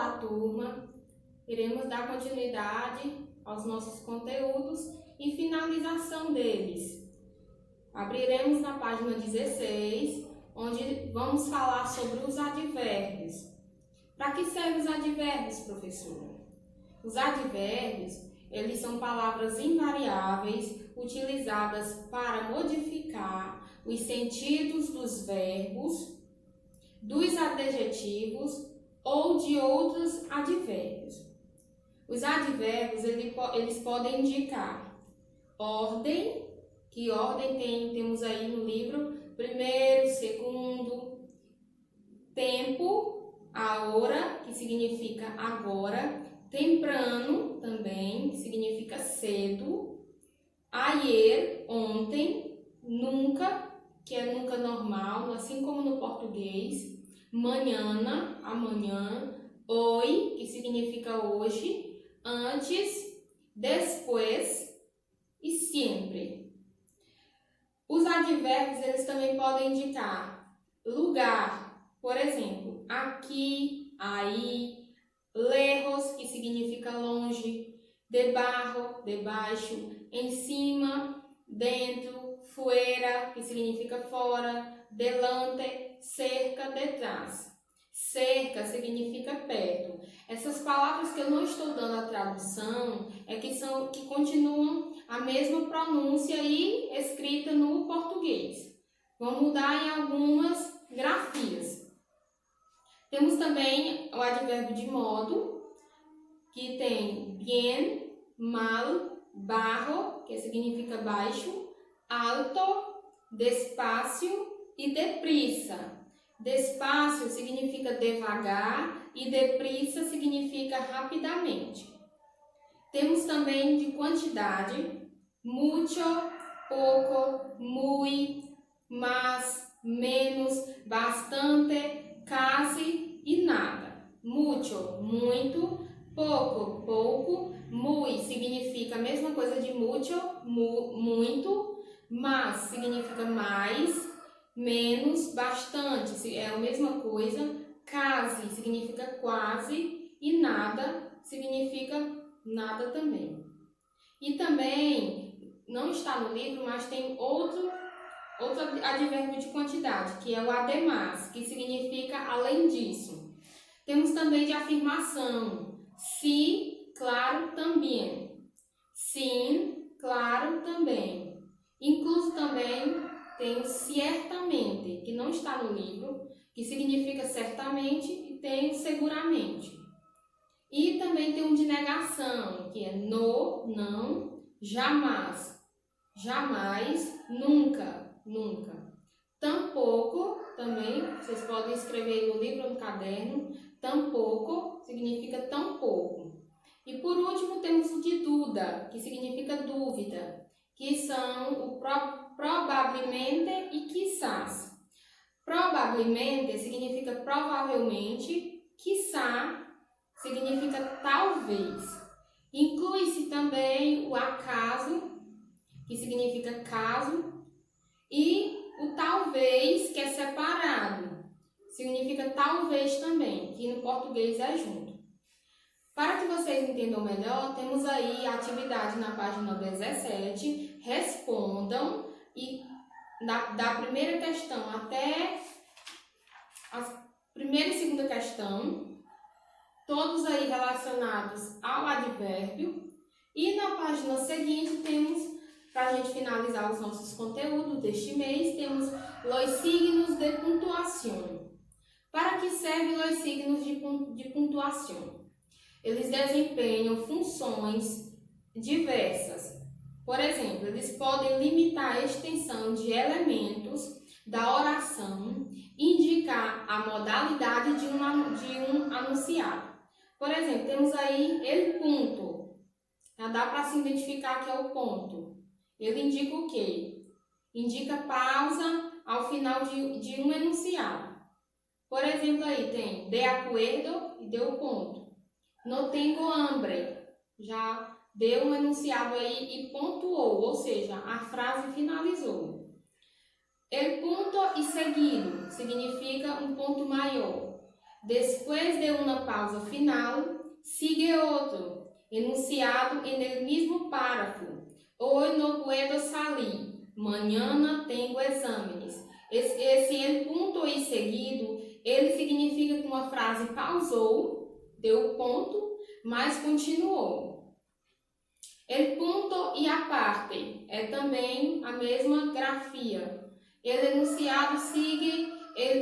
Olá, turma! Iremos dar continuidade aos nossos conteúdos e finalização deles. Abriremos na página 16, onde vamos falar sobre os advérbios. Para que servem os advérbios, professora? Os advérbios, eles são palavras invariáveis utilizadas para modificar os sentidos dos verbos, dos adjetivos ou de outros advérbios. Os advérbios, eles podem indicar ordem, que ordem temos aí no livro, primeiro, segundo, tempo, a hora, que significa agora, temprano também, que significa cedo, ayer, ontem, nunca, que é nunca normal, assim como no português, mañana, amanhã, hoy, que significa hoje, antes, después e sempre. Os advérbios, eles também podem indicar lugar, por exemplo, aqui, aí, lejos, que significa longe, debaixo, debaixo, em cima, dentro, fuera, que significa fora, delante, cerca, detrás. Cerca significa perto. Essas palavras que eu não estou dando a tradução que continuam a mesma pronúncia e escrita no português. Vamos mudar em algumas grafias. Temos também o advérbio de modo, que tem bien, mal, bajo, que significa baixo, alto, despacio e deprisa. Despacio significa devagar e deprisa significa rapidamente. Temos também de quantidade, mucho, pouco, muy, más, menos, bastante, casi e nada. Mucho, muito, pouco, pouco, muy significa a mesma coisa de mucho, muito, más significa mais, menos, bastante, é a mesma coisa, quase significa quase e nada significa nada também. E também, não está no livro, mas tem outro advérbio de quantidade, que é o además, que significa além disso. Temos também de afirmação, sí, claro, também. Sim, claro, também. Incluso também tem o ciertamente, que não está no livro, que significa certamente, e tem o seguramente. E também tem um de negação, que é no, não, jamais, jamais, nunca, nunca. Tampouco, também, vocês podem escrever no livro ou no caderno, tampouco significa tampouco. E por último temos o de dúvida, que significa dúvida, que são o probavelmente e quizás. Probavelmente significa provavelmente, quizá significa talvez. Inclui-se também o acaso, que significa caso, e o talvez, que é separado, significa talvez também, que no português é junto. Para que vocês entendam melhor, temos aí a atividade na página 17, respondam e da primeira questão até a primeira e segunda questão, todos aí relacionados ao advérbio. E na página seguinte temos, para a gente finalizar os nossos conteúdos deste mês, temos los signos de puntuação. Para que servem os signos de pontuação? Eles desempenham funções diversas. Por exemplo, eles podem limitar a extensão de elementos da oração, indicar a modalidade de um anunciado. Por exemplo, temos aí el punto. Já dá para se identificar que é o ponto. Ele indica o quê? Indica pausa ao final de um enunciado. Por exemplo, aí tem de acuerdo e deu ponto. No tengo hambre, já deu um enunciado aí e pontuou, ou seja, a frase finalizou. El punto e seguido significa um ponto maior. Después de una pausa final, sigue otro, enunciado en el mismo párrafo. Hoy no puedo salir, mañana tengo exámenes. Esse ponto aí seguido, ele significa que uma frase pausou, deu ponto, mas continuou. El punto e a parte é também a mesma grafia. El enunciado segue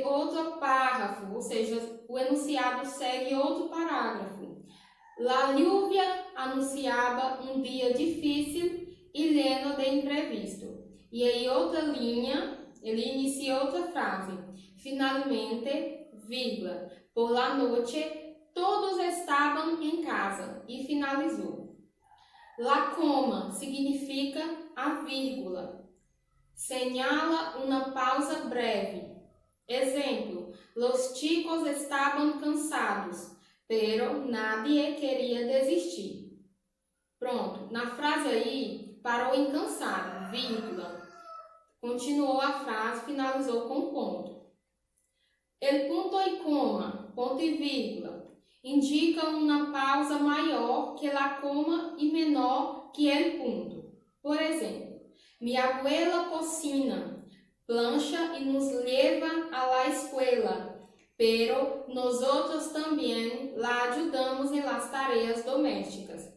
outro parágrafo, ou seja, o enunciado segue outro parágrafo. La lluvia anunciava um dia difícil e lleno de imprevisto. E aí outra linha, ele inicia outra frase. Finalmente, vírgula, por la noche, todos estavam em casa. E finalizou. La coma significa a vírgula. Señala uma pausa breve. Exemplo, los chicos estaban cansados, pero nadie queria desistir. Pronto, na frase aí, parou em cansado, vírgula. Continuou a frase, finalizou com ponto. El punto e coma, ponto e vírgula, indicam uma pausa maior que la coma e menor que el punto. Por exemplo, mi abuela cocina, plancha y nos lleva a la escuela, pero nosotros también la ayudamos en las tareas domésticas.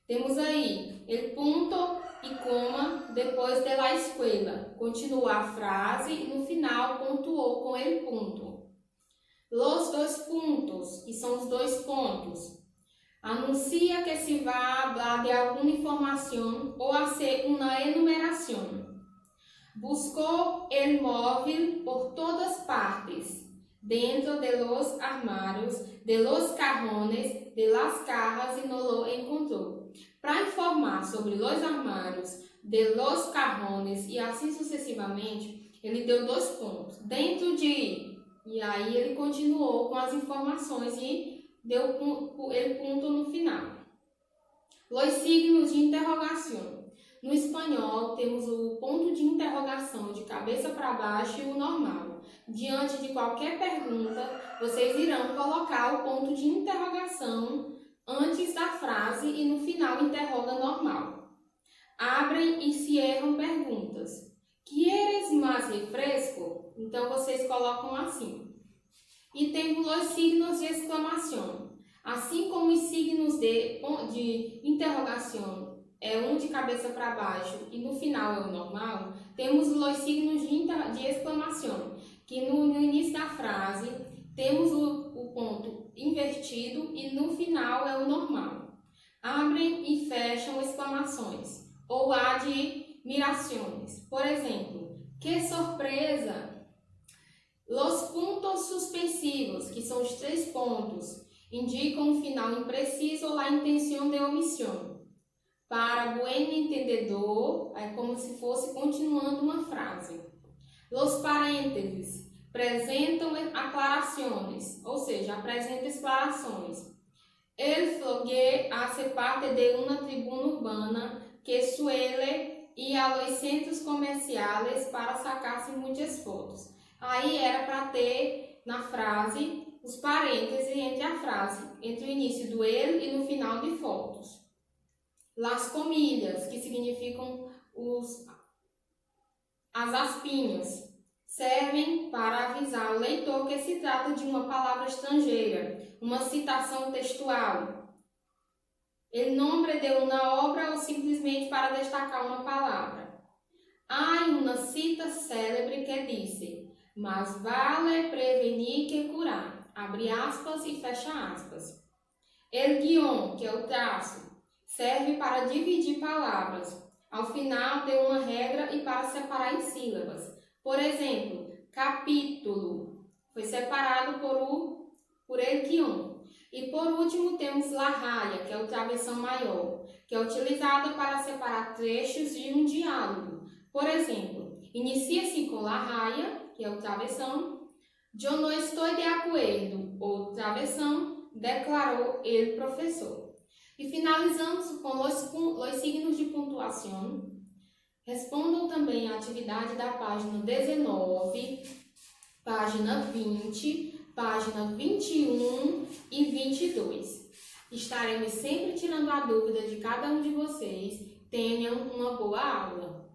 Temos aí el punto e coma depois de la escuela. Continuou a frase e no final pontuou com el punto. Los dois puntos, que são os dois pontos, anuncia que se vai hablar de alguma informação ou hacer uma enumeração. Buscou el móvil por todas partes, dentro de los armários, de los cajones, de las cajas e no lo encontrou. Para informar sobre los armários, de los cajones e assim sucessivamente, ele deu dois pontos. Dentro de, e aí ele continuou com as informações e deu el ponto no final. Los signos de interrogação. No espanhol, temos o ponto de interrogação de cabeça para baixo e o normal. Diante de qualquer pergunta, vocês irão colocar o ponto de interrogação antes da frase e no final interroga normal. Abrem e cierram perguntas. ¿Quieres más refresco? Então, vocês colocam assim. E temos os signos de exclamação. Assim como os signos de interrogação é um de cabeça para baixo e no final é o normal, temos os signos de exclamação, que no início da frase temos o ponto invertido e no final é o normal. Abrem e fecham exclamações ou admirações. Por exemplo, que surpresa! Los puntos suspensivos, que são os 3 pontos, indicam um final impreciso ou a intenção de omissão. Para buen entendedor, é como se fosse continuando uma frase. Los parênteses apresentam aclarações, ou seja, apresentam exclamações. El flogué hace parte de uma tribuna urbana que suele ir a los centros comerciales para sacar-se muitas fotos. Aí era para ter na frase os parênteses entre a frase, entre o início do ele e no final de fotos. Las comillas, que significam as aspinhas, servem para avisar o leitor que se trata de uma palavra estrangeira, uma citação textual. El nombre de uma obra ou simplesmente para destacar uma palavra. Há uma cita célebre que disse: "Mas vale prevenir que curar", abre aspas e fecha aspas. El guión, que é o traço, serve para dividir palavras, ao final de uma regra e para separar em sílabas. Por exemplo, capítulo foi separado por el guión. E por último temos la raya, que é o travessão maior, que é utilizada para separar trechos de um diálogo. Por exemplo, inicia-se com la raya, que é o travessão, "Yo no estoy de acuerdo", ou travessão, declarou el professor. E finalizamos com os signos de pontuação. Respondam também à atividade da página 19, página 20, página 21 e 22. Estaremos sempre tirando a dúvida de cada um de vocês. Tenham uma boa aula.